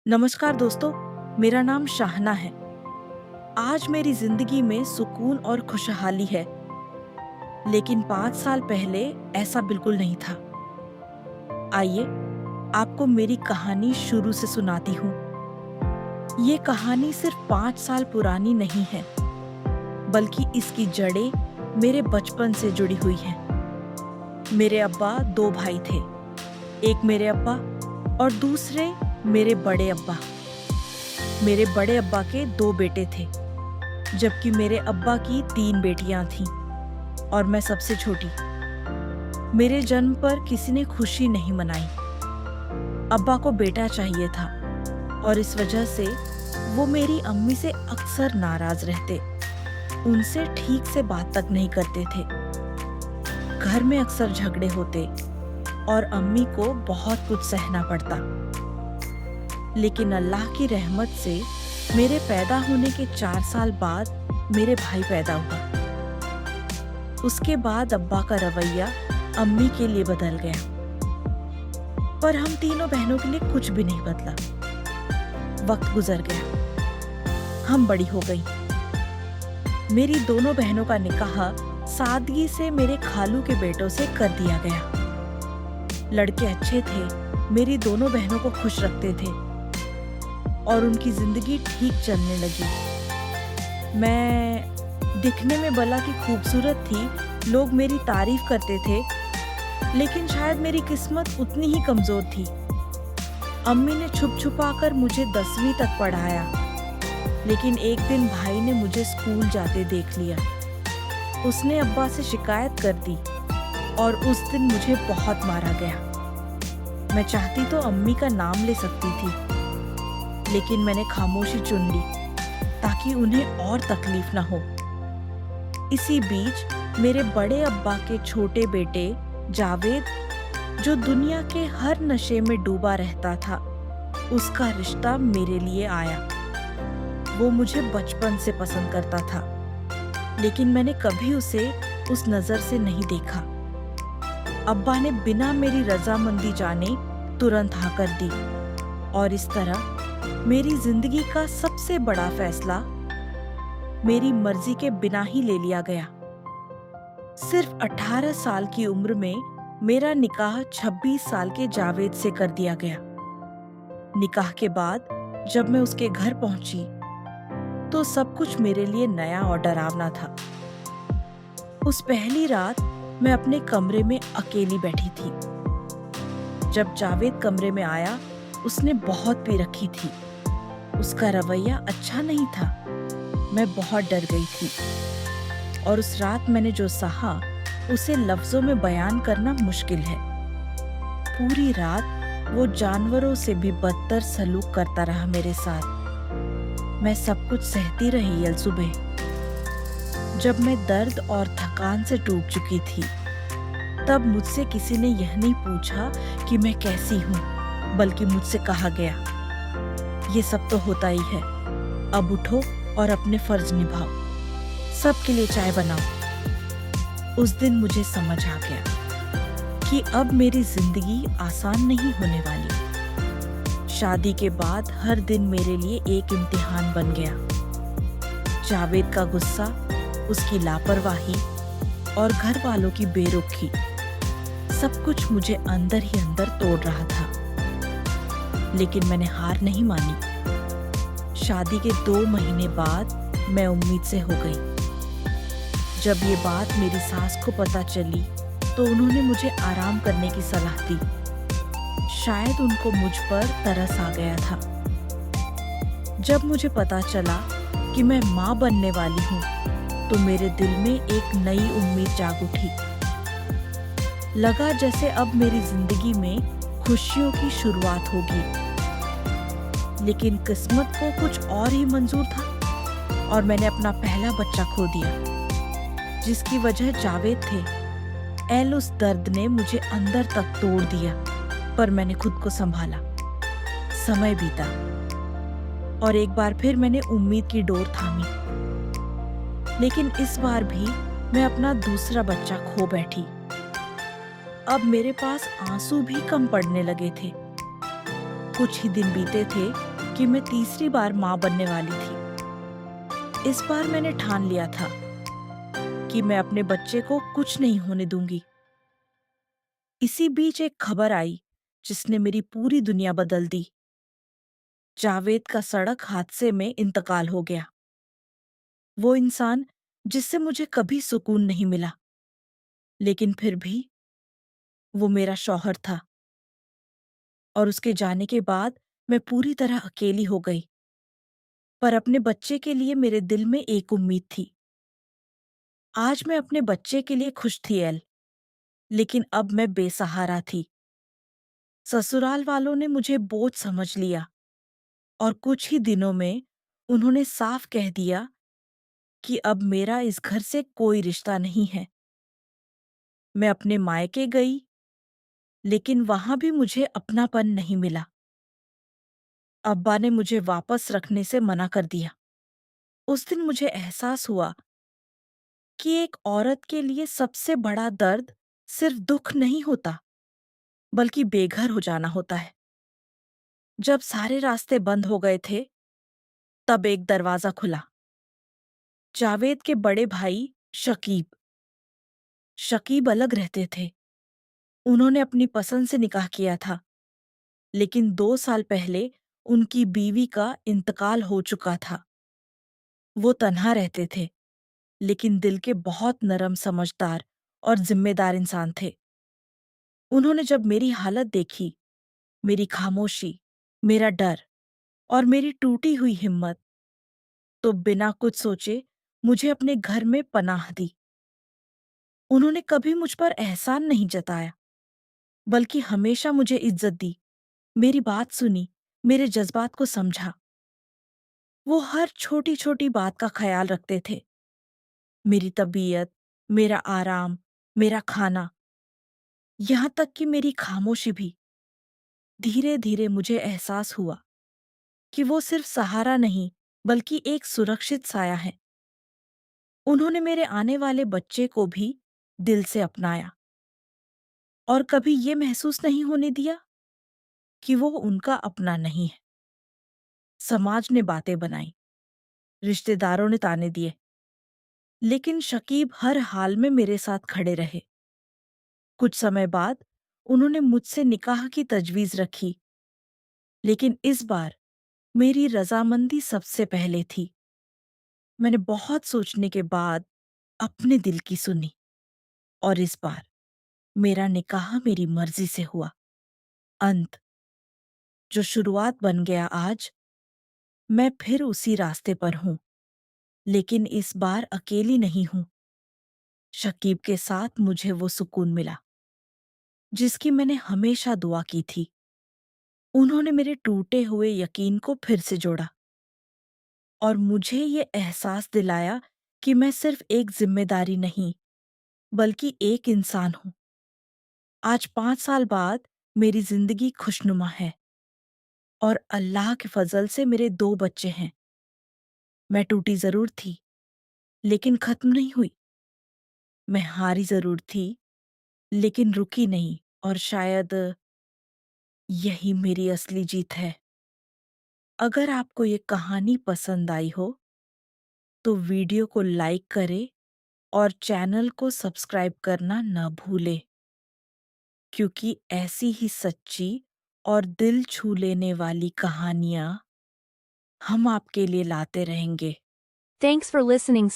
नमस्कार दोस्तों, मेरा नाम शाहना है। आज मेरी जिंदगी में सुकून और खुशहाली है, लेकिन 5 साल पहले ऐसा बिल्कुल नहीं था। आइए, आपको मेरी कहानी शुरू से सुनाती हूँ। ये कहानी सिर्फ 5 साल पुरानी नहीं है, बल्कि इसकी जड़ें मेरे बचपन से जुड़ी हुई हैं। मेरे अब्बा 2 भाई थे, एक मेरे अब्बा और दूसरे मेरे बड़े अब्बा। मेरे बड़े अब्बा के 2 बेटे थे, जबकि मेरे अब्बा की 3 बेटियां थीं और मैं सबसे छोटी। मेरे जन्म पर किसी ने खुशी नहीं मनाई। अब्बा को बेटा चाहिए था और इस वजह से वो मेरी अम्मी से अक्सर नाराज रहते। उनसे ठीक से बात तक नहीं करते थे। घर में अक्सर झगड़े होते और अम्मी को बहुत कुछ सहना पड़ता। लेकिन अल्लाह की रहमत से मेरे पैदा होने के 4 साल बाद मेरे भाई पैदा हुआ। उसके बाद अब्बा का रवैया अम्मी के लिए बदल गया, पर हम तीनों बहनों के लिए कुछ भी नहीं बदला। वक्त गुजर गया, हम बड़ी हो गई। मेरी दोनों बहनों का निकाह सादगी से मेरे खालू के बेटों से कर दिया गया। लड़के अच्छे थे, मेरी दोनों बहनों को खुश रखते थे और उनकी जिंदगी ठीक चलने लगी। मैं दिखने में भला की खूबसूरत थी, लोग मेरी तारीफ करते थे, लेकिन शायद मेरी किस्मत उतनी ही कमजोर थी। अम्मी ने छुप छुपा कर मुझे 10वीं तक पढ़ाया, लेकिन एक दिन भाई ने मुझे स्कूल जाते देख लिया। उसने अब्बा से शिकायत कर दी और उस दिन मुझे बहुत मारा गया। मैं चाहती तो अम्मी का नाम ले सकती थी, लेकिन मैंने खामोशी चुन ली ताकि उन्हें और तकलीफ ना हो। इसी बीच मेरे बड़े अब्बा के छोटे बेटे जावेद, जो दुनिया के हर नशे में डूबा रहता था, उसका रिश्ता मेरे लिए आया। वो मुझे बचपन से पसंद करता था, लेकिन मैंने कभी उसे उस नजर से नहीं देखा। अब्बा ने बिना मेरी रजामंदी जाने तुरंत हाँ कर दी और इस तरह मेरी जिंदगी का सबसे बड़ा फैसला मेरी मर्जी के बिना ही ले लिया गया। सिर्फ 18 साल की उम्र में मेरा निकाह 26 साल के जावेद से कर दिया गया। निकाह के बाद जब मैं उसके घर पहुंची तो सब कुछ मेरे लिए नया और डरावना था। उस पहली रात मैं अपने कमरे में अकेली बैठी थी। जब जावेद कमरे में आया, उसने बहुत पी रखी थी। उसका रवैया अच्छा नहीं था। मैं बहुत डर गई थी और उस रात मैंने जो सहा उसे लफ्जों में बयान करना मुश्किल है। पूरी रात वो जानवरों से भी बदतर सलूक करता रहा मेरे साथ। मैं सब कुछ सहती रही यल सुबह, जब मैं दर्द और थकान से टूट चुकी थी। तब मुझसे किसी ने यह नहीं पूछा कि मैं कैसी हूँ, बल्कि मुझसे कहा गया, ये सब तो होता ही है, अब उठो और अपने फर्ज निभाओ, सबके लिए चाय बनाओ। उस दिन मुझे समझ आ गया कि अब मेरी जिंदगी आसान नहीं होने वाली। शादी के बाद हर दिन मेरे लिए एक इम्तिहान बन गया। जावेद का गुस्सा, उसकी लापरवाही और घर वालों की बेरुखी, सब कुछ मुझे अंदर ही अंदर तोड़ रहा था। लेकिन मैंने हार नहीं मानी। शादी के 2 महीने बाद मैं उम्मीद से हो गई। जब ये बात मेरी सास को पता चली तो उन्होंने मुझे आराम करने की सलाह दी। शायद उनको मुझ पर तरस आ गया था। जब मुझे पता चला कि मैं माँ बनने वाली हूँ, तो मेरे दिल में एक नई उम्मीद जाग उठी। लगा जैसे अब मेरी जिंदगी में खुशियों की शुरुआत होगी। लेकिन किस्मत को कुछ और ही मंजूर था और मैंने अपना पहला बच्चा खो दिया, जिसकी वजह जावेद थे। ऐल उस दर्द ने मुझे अंदर तक तोड़ दिया, पर मैंने खुद को संभाला। समय बीता और एक बार फिर मैंने उम्मीद की डोर थामी, लेकिन इस बार भी मैं अपना दूसरा बच्चा खो बैठी। अब मेरे पास आंसू भी कम पड़ने लगे थे। कुछ ही दिन बीते थे कि मैं तीसरी बार माँ बनने वाली थी। इस बार मैंने ठान लिया था कि मैं अपने बच्चे को कुछ नहीं होने दूंगी। इसी बीच एक खबर आई जिसने मेरी पूरी दुनिया बदल दी। जावेद का सड़क हादसे में इंतकाल हो गया। वो इंसान जिससे मुझे कभी सुकून नहीं मिला, लेकिन फिर भी वो मेरा शौहर था। और उसके जाने के बाद मैं पूरी तरह अकेली हो गई। पर अपने बच्चे के लिए मेरे दिल में एक उम्मीद थी। आज मैं अपने बच्चे के लिए खुश थी एल, लेकिन अब मैं बेसहारा थी। ससुराल वालों ने मुझे बोझ समझ लिया और कुछ ही दिनों में उन्होंने साफ कह दिया कि अब मेरा इस घर से कोई रिश्ता नहीं है। मैं अपने मायके गई, लेकिन वहां भी मुझे अपनापन नहीं मिला। अब्बा ने मुझे वापस रखने से मना कर दिया। उस दिन मुझे एहसास हुआ कि एक औरत के लिए सबसे बड़ा दर्द सिर्फ दुख नहीं होता, बल्कि बेघर हो जाना होता है। जब सारे रास्ते बंद हो गए थे, तब एक दरवाजा खुला। जावेद के बड़े भाई शकीब। शकीब अलग रहते थे। उन्होंने अपनी पसंद से निकाह किया था, लेकिन 2 साल पहले उनकी बीवी का इंतकाल हो चुका था। वो तन्हा रहते थे, लेकिन दिल के बहुत नरम, समझदार और जिम्मेदार इंसान थे। उन्होंने जब मेरी हालत देखी, मेरी खामोशी, मेरा डर और मेरी टूटी हुई हिम्मत, तो बिना कुछ सोचे मुझे अपने घर में पनाह दी। उन्होंने कभी मुझ पर एहसान नहीं जताया, बल्कि हमेशा मुझे इज्जत दी, मेरी बात सुनी, मेरे जज्बात को समझा। वो हर छोटी छोटी बात का ख्याल रखते थे। मेरी तबीयत, मेरा आराम, मेरा खाना, यहाँ तक कि मेरी खामोशी भी। धीरे धीरे मुझे एहसास हुआ कि वो सिर्फ सहारा नहीं, बल्कि एक सुरक्षित साया है। उन्होंने मेरे आने वाले बच्चे को भी दिल से अपनाया और कभी ये महसूस नहीं होने दिया कि वो उनका अपना नहीं है। समाज ने बातें बनाई, रिश्तेदारों ने ताने दिए, लेकिन शकीब हर हाल में मेरे साथ खड़े रहे। कुछ समय बाद उन्होंने मुझसे निकाह की तजवीज रखी, लेकिन इस बार मेरी रजामंदी सबसे पहले थी। मैंने बहुत सोचने के बाद अपने दिल की सुनी और इस बार मेरा निकाह मेरी मर्जी से हुआ। अंत जो शुरुआत बन गया आज, मैं फिर उसी रास्ते पर हूं, लेकिन इस बार अकेली नहीं हूं। शकीब के साथ मुझे वो सुकून मिला जिसकी मैंने हमेशा दुआ की थी। उन्होंने मेरे टूटे हुए यकीन को फिर से जोड़ा और मुझे ये एहसास दिलाया कि मैं सिर्फ एक जिम्मेदारी नहीं, बल्कि एक इंसान हूं। आज 5 साल बाद मेरी जिंदगी खुशनुमा है और अल्लाह के फजल से मेरे 2 बच्चे हैं। मैं टूटी जरूर थी, लेकिन खत्म नहीं हुई। मैं हारी जरूर थी, लेकिन रुकी नहीं, और शायद यही मेरी असली जीत है। अगर आपको ये कहानी पसंद आई हो, तो वीडियो को लाइक करें और चैनल को सब्सक्राइब करना न भूलें, क्योंकि ऐसी ही सच्ची और दिल छू लेने वाली कहानियां हम आपके लिए लाते रहेंगे। Thanks for listening.